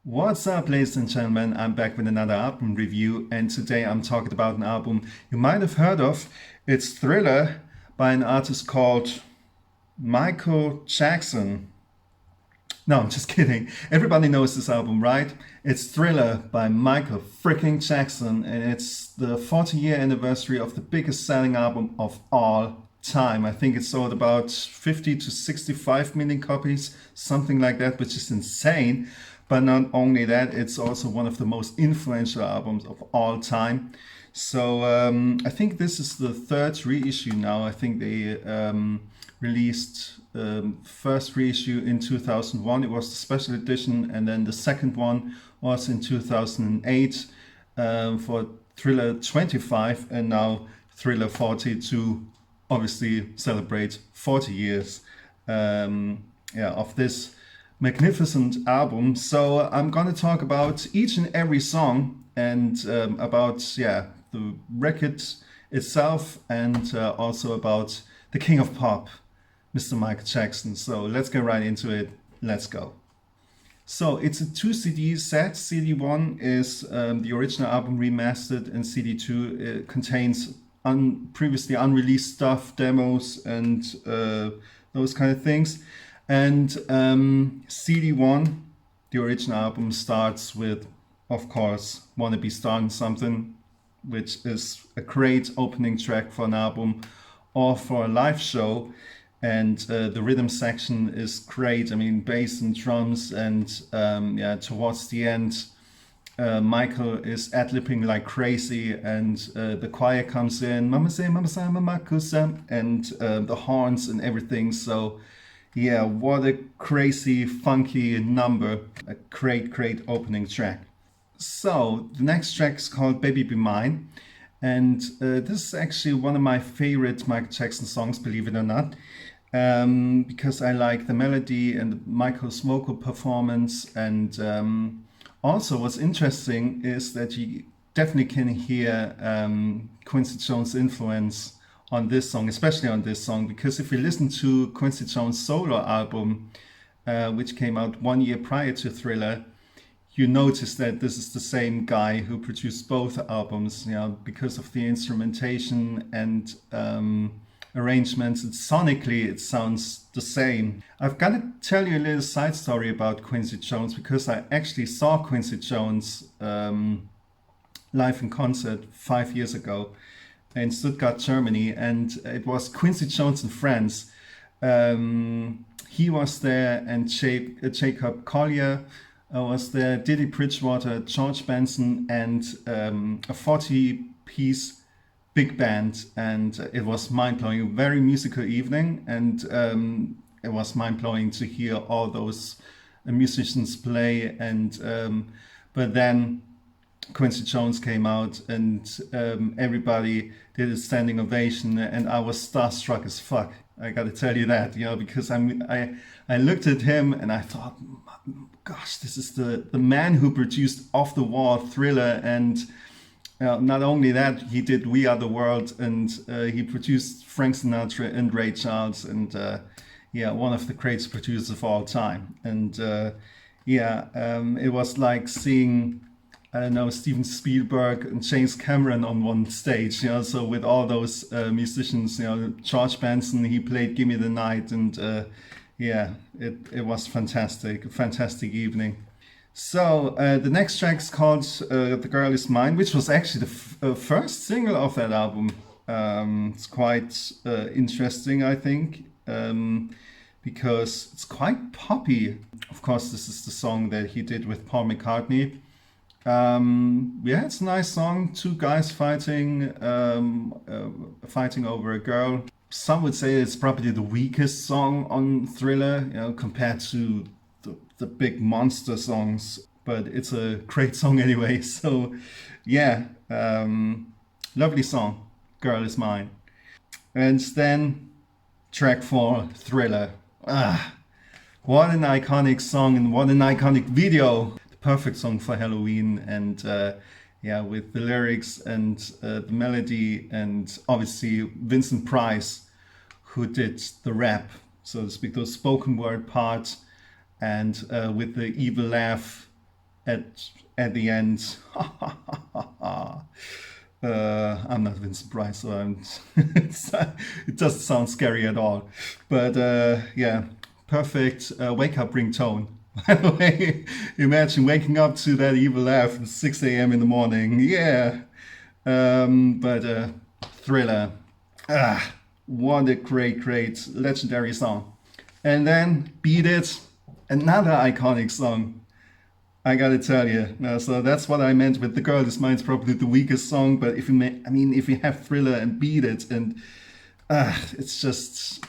What's up, ladies and gentlemen? I'm back with another album review, and today I'm talking about an album you might have heard of. It's Thriller by an artist called Michael Jackson. No, I'm just kidding. Everybody knows this album, right? It's Thriller by Michael freaking Jackson, and it's the 40-year anniversary of the biggest selling album of all time. I think it sold about 50 to 65 million copies, something like that, which is insane. But not only that, it's also one of the most influential albums of all time. So I think this is the third reissue now. I think they released first reissue in 2001. It was the special edition, and then the second one was in 2008 for Thriller 25, and now Thriller 40 to obviously celebrate 40 years of this magnificent album. So I'm going to talk about each and every song and about the record itself, and also about the king of pop, Mr. Michael Jackson. So let's get right into it. Let's go. So it's a 2 CD set. CD1 is the original album remastered, and CD2 contains previously unreleased stuff, demos, and those kind of things. And CD1, the original album, starts with, of course, Wanna Be Startin' Somethin', which is a great opening track for an album or for a live show. And the rhythm section is great. I mean, bass and drums, and towards the end, Michael is ad-libbing like crazy, and the choir comes in, Mama say, Mama say, Mama kusa, and the horns and everything. So yeah, what a crazy, funky number. A great opening track. So the next track is called Baby Be Mine. And this is actually one of my favorite Michael Jackson songs, believe it or not. Because I like the melody and Michael's vocal performance. And also what's interesting is that you definitely can hear Quincy Jones' influence on this song, especially on this song, because if you listen to Quincy Jones' solo album, which came out 1 year prior to Thriller, you notice that this is the same guy who produced both albums, because of the instrumentation and arrangements. Sonically, it sounds the same. I've got to tell you a little side story about Quincy Jones, because I actually saw Quincy Jones live in concert 5 years ago in Stuttgart, Germany, and it was Quincy Jones and friends. He was there, and Jacob Collier was there, Diddy Bridgewater, George Benson, and a 40-piece big band, and it was mind-blowing. A very musical evening, and it was mind-blowing to hear all those musicians play. And but then Quincy Jones came out, and everybody did a standing ovation, and I was starstruck as fuck. I got to tell you that, because I looked at him and I thought, gosh, this is the man who produced Off the Wall, Thriller, and not only that, he did We Are the World, and he produced Frank Sinatra and Ray Charles, and one of the greatest producers of all time. And it was like seeing, I don't know, Steven Spielberg and James Cameron on one stage, so with all those musicians, George Benson, he played Gimme the Night, and it was fantastic, a fantastic evening. So the next track is called The Girl Is Mine, which was actually the first single of that album. It's quite interesting, I think, because it's quite poppy. Of course, this is the song that he did with Paul McCartney. It's a nice song. Two guys fighting over a girl. Some would say it's probably the weakest song on Thriller, compared to the big monster songs. But it's a great song anyway. So, lovely song. Girl Is Mine. And then track 4, Thriller. What an iconic song, and what an iconic video. Perfect song for Halloween, and with the lyrics and the melody, and obviously Vincent Price, who did the rap, so to speak, those spoken word parts, and with the evil laugh at the end. I'm not Vincent surprised, so it doesn't sound scary at all. But yeah, perfect wake up ringtone. By the way, imagine waking up to that evil laugh at 6 a.m. in the morning. Yeah. But Thriller. Ah, what a great, legendary song. And then Beat It, another iconic song. I gotta tell you. So that's what I meant with The Girl Is Mine's probably the weakest song. But if if you have Thriller and Beat It, and it's just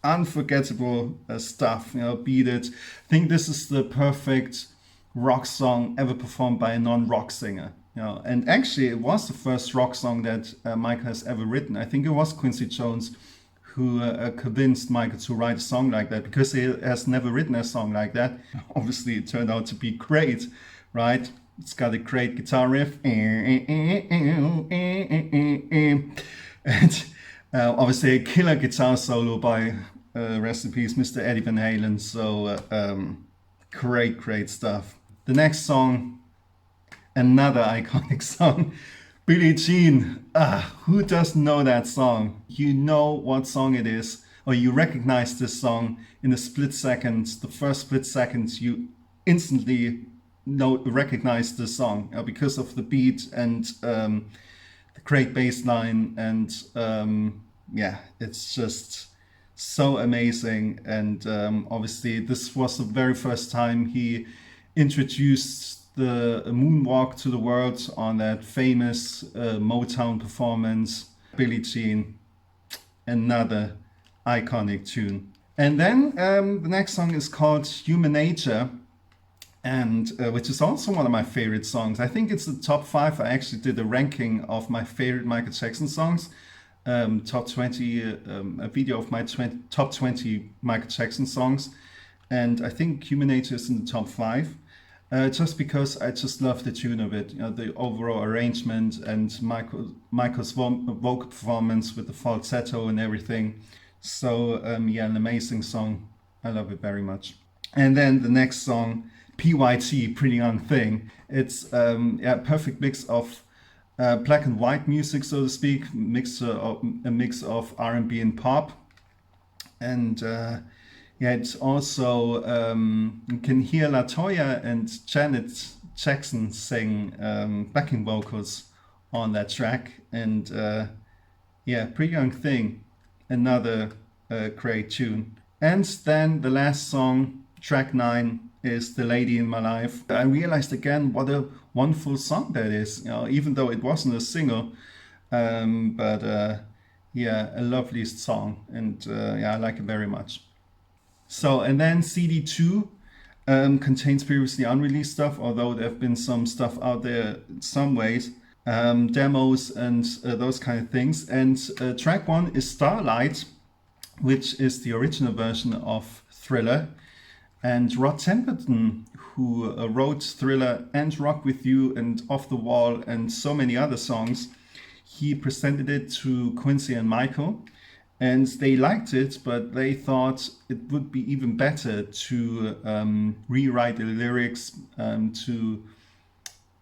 unforgettable stuff. Beat It. I think this is the perfect rock song ever performed by a non-rock singer. And actually, it was the first rock song that Michael has ever written. I think it was Quincy Jones who convinced Michael to write a song like that, because he has never written a song like that. Obviously, it turned out to be great, right? It's got a great guitar riff. And obviously a killer guitar solo by, rest in peace, Mr. Eddie Van Halen. So great stuff. The next song, another iconic song, Billie Jean. Who doesn't know that song? You know what song it is, or you recognize this song in a split second. The first split second, you instantly recognize the song because of the beat and the great bass line. And yeah, it's just so amazing. And obviously, this was the very first time he introduced the moonwalk to the world on that famous Motown performance. Billie Jean, another iconic tune. And then the next song is called Human Nature, and which is also one of my favorite songs. I think it's the top 5. I actually did a ranking of my favorite Michael Jackson songs. Top 20, a video of my top 20 Michael Jackson songs. And I think Human Nature is in the top 5. Just because I just love the tune of it, the overall arrangement and Michael's vocal performance with the falsetto and everything. So yeah, an amazing song. I love it very much. And then the next song, P.Y.T, Pretty Young Thing. It's a perfect mix of black and white music, so to speak, a mix of R&B and pop. And yeah, it's also, you can hear LaToya and Janet Jackson sing backing vocals on that track. And yeah, Pretty Young Thing, another great tune. And then the last song, track 9, is The Lady in My Life. I realized again what a wonderful song that is, even though it wasn't a single. But yeah, a lovely song. And yeah, I like it very much. So, and then CD2 contains previously unreleased stuff, although there have been some stuff out there in some ways, demos and those kind of things. And track 1 is Starlight, which is the original version of Thriller. And Rod Temperton, who wrote Thriller and Rock With You and Off the Wall and so many other songs, he presented it to Quincy and Michael. And they liked it, but they thought it would be even better to rewrite the lyrics to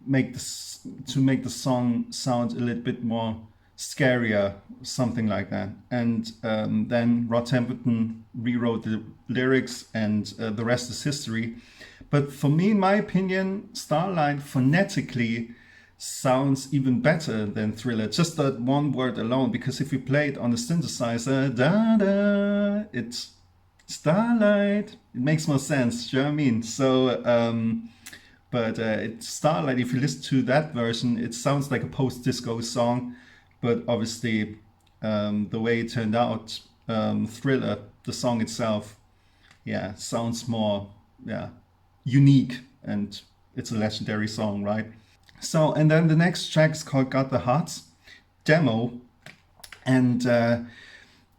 make the song sound a little bit more scarier, something like that. And then Rod Temperton rewrote the lyrics, and the rest is history. But for me, in my opinion, Starlight phonetically sounds even better than Thriller, just that one word alone, because if you play it on the synthesizer, da-da, it's Starlight, it makes more sense, do you know what I mean? So but it's Starlight, if you listen to that version, it sounds like a post-disco song, but obviously the way it turned out, Thriller, the song itself, yeah, sounds more unique, and it's a legendary song, right? So, and then the next track is called Got the Hearts Demo. And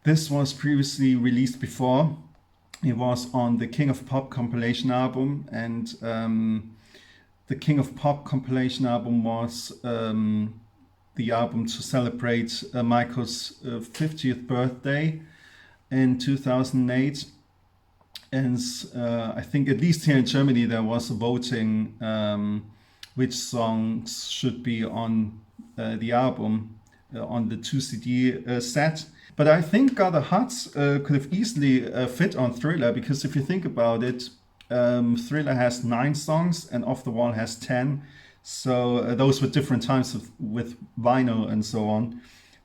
this was previously released before. It was on the King of Pop compilation album. And the King of Pop compilation album was the album to celebrate Michael's 50th birthday in 2008. And I think at least here in Germany there was a voting which songs should be on the album, on the 2 CD set. But I think Got a Hot could have easily fit on Thriller, because if you think about it, Thriller has 9 songs and Off the Wall has 10. So those were different times with vinyl and so on.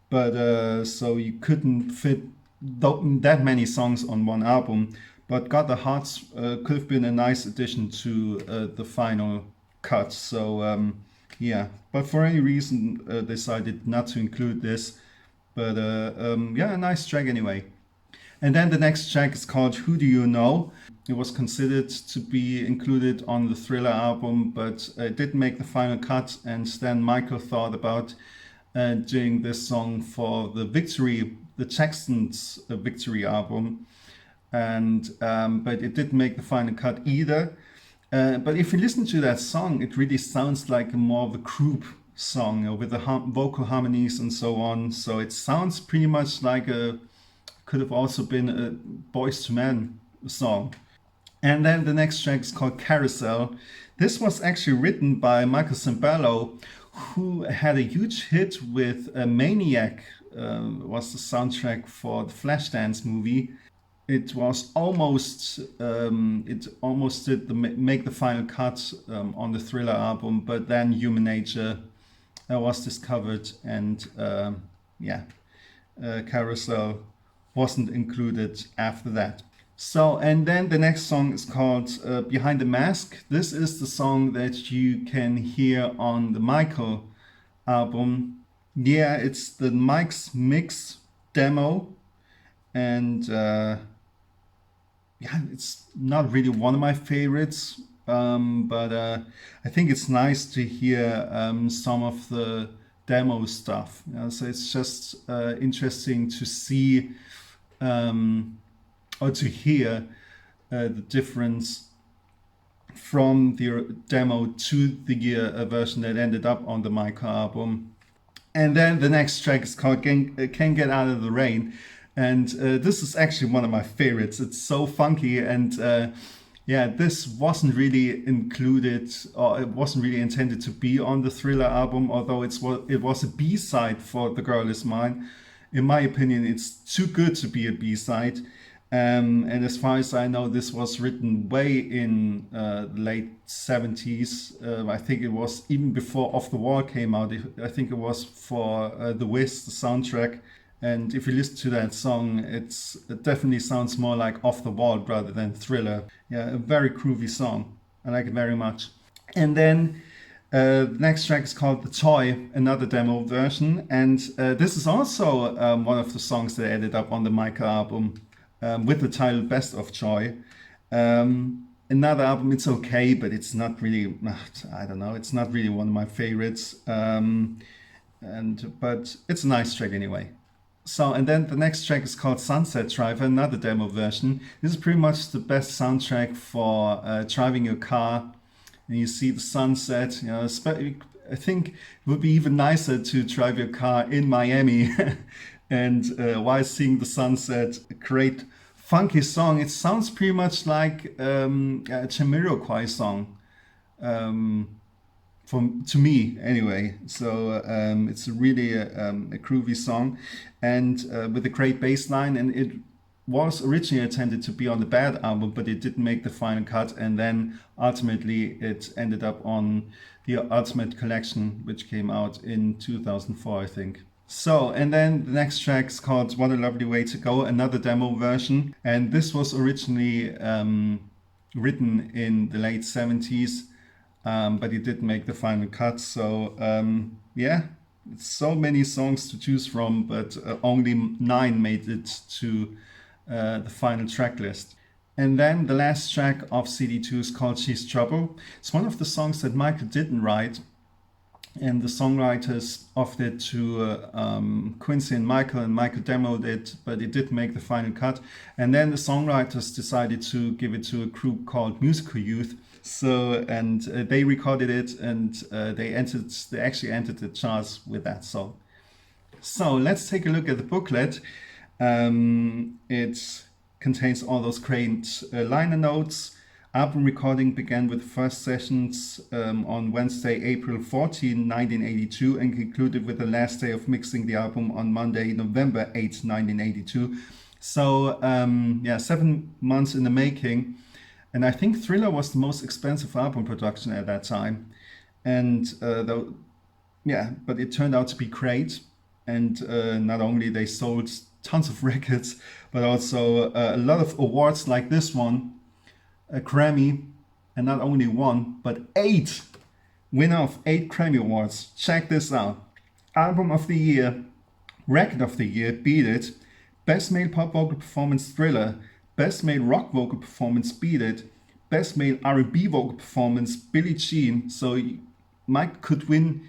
But so you couldn't fit that many songs on one album. But Got the Hot could have been a nice addition to the final cut. So yeah, but for any reason decided not to include this. But yeah, a nice track anyway. And then the next track is called Who Do You Know? It was considered to be included on the Thriller album, but it didn't make the final cut. And then Michael thought about doing this song for the Jackson's Victory album. And but it didn't make the final cut either. But if you listen to that song, it really sounds like more of a group song with the vocal harmonies and so on. So it sounds pretty much like could have also been a Boyz II Men song. And then the next track is called Carousel. This was actually written by Michael Sembello, who had a huge hit with Maniac, was the soundtrack for the Flashdance movie. It was almost did make the final cut on the Thriller album, but then Human Nature was discovered, and yeah, Carousel wasn't included after that. So, and then the next song is called Behind the Mask. This is the song that you can hear on the Michael album. Yeah, it's the Mike's Mix demo, and yeah, it's not really one of my favorites, but I think it's nice to hear some of the demo stuff. So it's just interesting to see or to hear the difference from the demo to the version that ended up on the Michael album. And then the next track is called Can't Get Out of the Rain. And this is actually one of my favorites. It's so funky, and yeah, this wasn't really included, or it wasn't really intended to be on the Thriller album, although it was a B-side for The Girl Is Mine. In my opinion, it's too good to be a B-side. And as far as I know, this was written way in the late 70s. I think it was even before Off the Wall came out. I think it was for The Wiz, the soundtrack. And if you listen to that song, it definitely sounds more like Off the Wall rather than Thriller. Yeah, a very groovy song. I like it very much. And then the next track is called The Toy, another demo version. And this is also one of the songs that ended up on the Michael album with the title Best of Joy. Another album, it's okay, but it's not really, I don't know, it's not really one of my favorites. But it's a nice track anyway. So, and then the next track is called Sunset Driver, another demo version. This is pretty much the best soundtrack for driving your car and you see the sunset. You know, I think it would be even nicer to drive your car in Miami and while seeing the sunset. A great funky song. It sounds pretty much like a Jamiroquai song. To me anyway. So it's really a groovy song, and with a great bass line, and it was originally intended to be on the Bad album, but it didn't make the final cut, and then ultimately it ended up on the Ultimate Collection, which came out in 2004, I think. So, and then the next track is called What a Lovely Way to Go, another demo version, and this was originally written in the late 70s. But it didn't make the final cut. So yeah, so many songs to choose from, but only 9 made it to the final track list. And then the last track of CD2 is called She's Trouble. It's one of the songs that Michael didn't write, and the songwriters offered it to Quincy and Michael demoed it, but it didn't make the final cut. And then the songwriters decided to give it to a group called Musical Youth. So, and they recorded it, and they actually entered the charts with that song. So let's take a look at the booklet. It's contains all those great liner notes. Album recording began with first sessions on Wednesday, April 14, 1982, and concluded with the last day of mixing the album on Monday, November 8, 1982. So, yeah, 7 months in the making. And I think Thriller was the most expensive album production at that time. And yeah, but it turned out to be great. And not only they sold tons of records, but also a lot of awards like this one, a Grammy, and not only one, but 8. Winner of 8 Grammy Awards. Check this out. Album of the Year, Record of the Year, Beat It. Best Male Pop Vocal Performance, Thriller. Best Male Rock Vocal Performance, Beat It. Best Male R&B Vocal Performance, Billie Jean. So Mike could win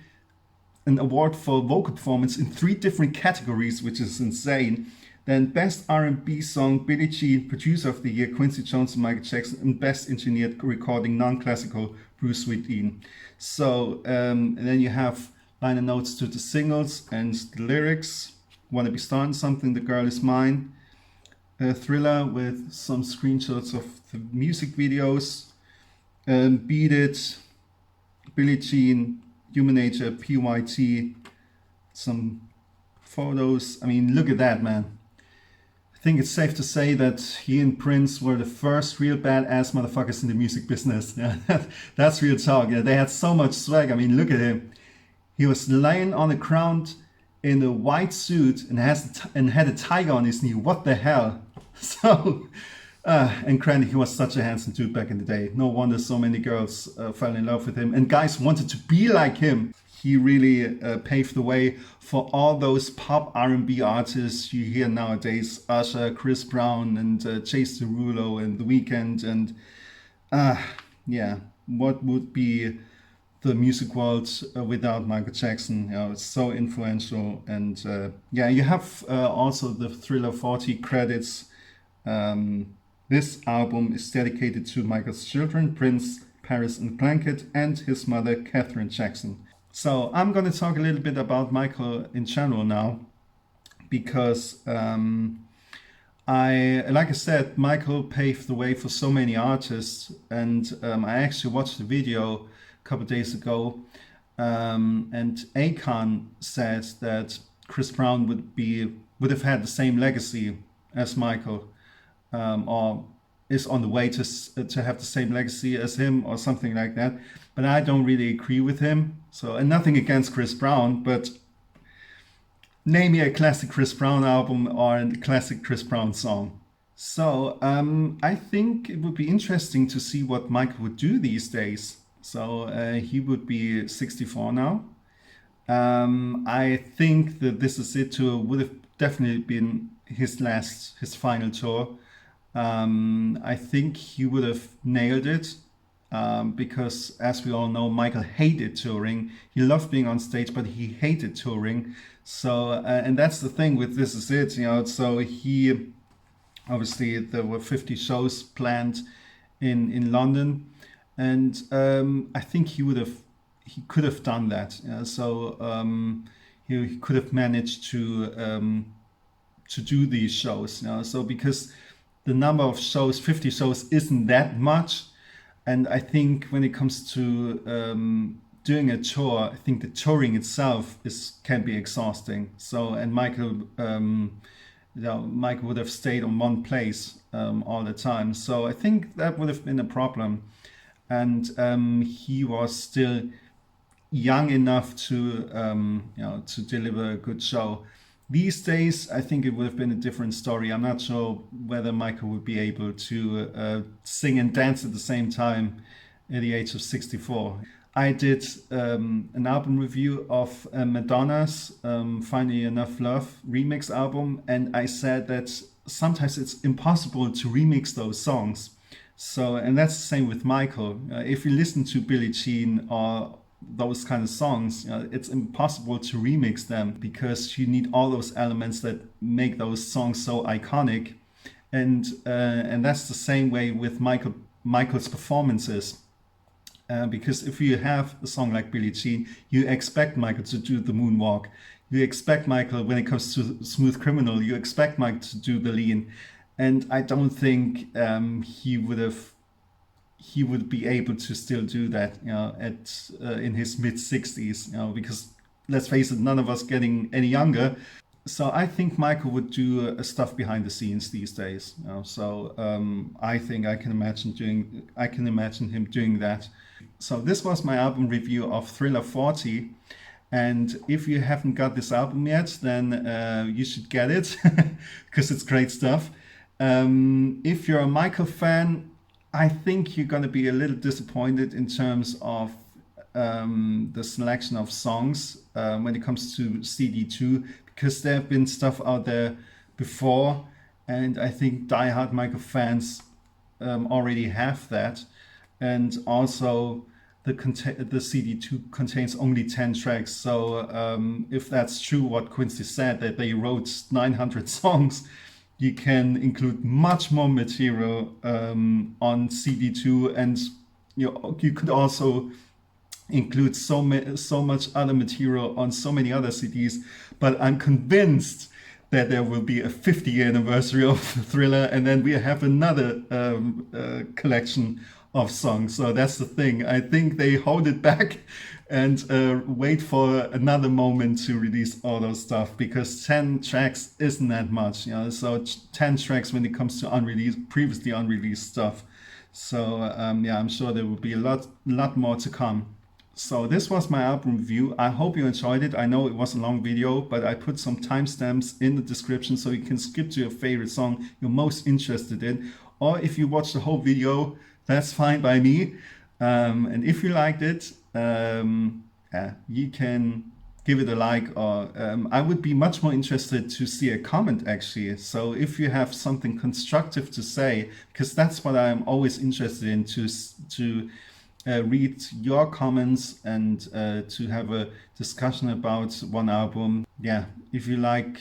an award for vocal performance in 3 different categories, which is insane. Then Best R&B Song, Billie Jean. Producer of the Year, Quincy Jones and Michael Jackson. And Best Engineered Recording, Non-Classical, Bruce Springsteen. So and then you have liner notes to the singles and the lyrics. Wanna Be Startin' Something, The Girl Is Mine. Thriller with some screenshots of the music videos. Beat It, Billie Jean, Human Nature, P.Y.T. Some photos. I mean, look at that, man. I think it's safe to say that he and Prince were the first real badass motherfuckers in the music business. Yeah, that's real talk. Yeah, they had so much swag. I mean, look at him. He was laying on the ground in a white suit and had a tiger on his knee. What the hell? So, and granted, he was such a handsome dude back in the day. No wonder so many girls fell in love with him and guys wanted to be like him. He really paved the way for all those pop R&B artists you hear nowadays. Usher, Chris Brown, and Chase Derulo, and The Weeknd. And yeah, what would be the music world without Michael Jackson? You know, it's so influential. And yeah, you have also the Thriller 40 credits. This album is dedicated to Michael's children, Prince, Paris and Blanket, and his mother, Catherine Jackson. So I'm going to talk a little bit about Michael in general now, because like I said, Michael paved the way for so many artists, and I actually watched the video a couple of days ago, and Akon said that Chris Brown would have had the same legacy as Michael, or is on the way to have the same legacy as him or something like that. But I don't really agree with him. So, and nothing against Chris Brown, but name me a classic Chris Brown album or a classic Chris Brown song. So I think it would be interesting to see what Michael would do these days. So he would be 64 now. I think that This Is It tour would have definitely been his final tour. I think he would have nailed it, because as we all know, Michael hated touring. He loved being on stage, but he hated touring. So, and that's the thing with This Is It, you know. So he, obviously there were 50 shows planned in London, and I think he could have done that. So he could have managed to do these shows. You know? So because the number of shows, 50 shows, isn't that much. And I think when it comes to doing a tour, I think the touring itself can be exhausting. So, and Michael would have stayed on one place all the time. So I think that would have been a problem. And he was still young enough to deliver a good show. These days, I think it would have been a different story. I'm not sure whether Michael would be able to sing and dance at the same time at the age of 64. I did an album review of Madonna's Finally Enough Love remix album, and I said that sometimes it's impossible to remix those songs. So, and that's the same with Michael. If you listen to Billie Jean or those kind of songs, it's impossible to remix them because you need all those elements that make those songs so iconic, and that's the same way with Michael's performances. Because if you have a song like Billie Jean, you expect Michael to do the moonwalk. You expect Michael, when it comes to Smooth Criminal, you expect Michael to do the lean. and I don't think he would be able to still do that, at in his mid 60s, because let's face it, none of us getting any younger. So I think Michael would do stuff behind the scenes these days. So I think I can imagine him doing that. So this was my album review of Thriller 40. And if you haven't got this album yet, then you should get it because it's great stuff. If you're a Michael fan, I think you're going to be a little disappointed in terms of the selection of songs when it comes to CD2, because there have been stuff out there before, and I think diehard Michael fans already have that. And also, the CD2 contains only 10 tracks. So if that's true, what Quincy said, that they wrote 900 songs, you can include much more material on CD2, and you could also include so much other material on so many other CDs. But I'm convinced that there will be a 50th anniversary of Thriller, and then we have another collection of songs. So that's the thing. I think they hold it back and wait for another moment to release all those stuff, because 10 tracks isn't that much. So 10 tracks when it comes to previously unreleased stuff. So yeah, I'm sure there will be a lot more to come. So this was my album review. I hope you enjoyed it. I know it was a long video, but I put some timestamps in the description so you can skip to your favorite song you're most interested in. Or if you watch the whole video, that's fine by me. And if you liked it, you can give it a like, or I would be much more interested to see a comment actually. So if you have something constructive to say, because that's what I'm always interested in, to read your comments and to have a discussion about one album. Yeah, if you like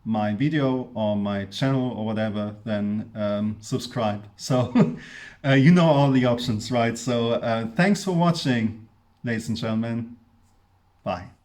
my video or my channel or whatever, then subscribe. So you know all the options, right? So thanks for watching, ladies and gentlemen. Bye.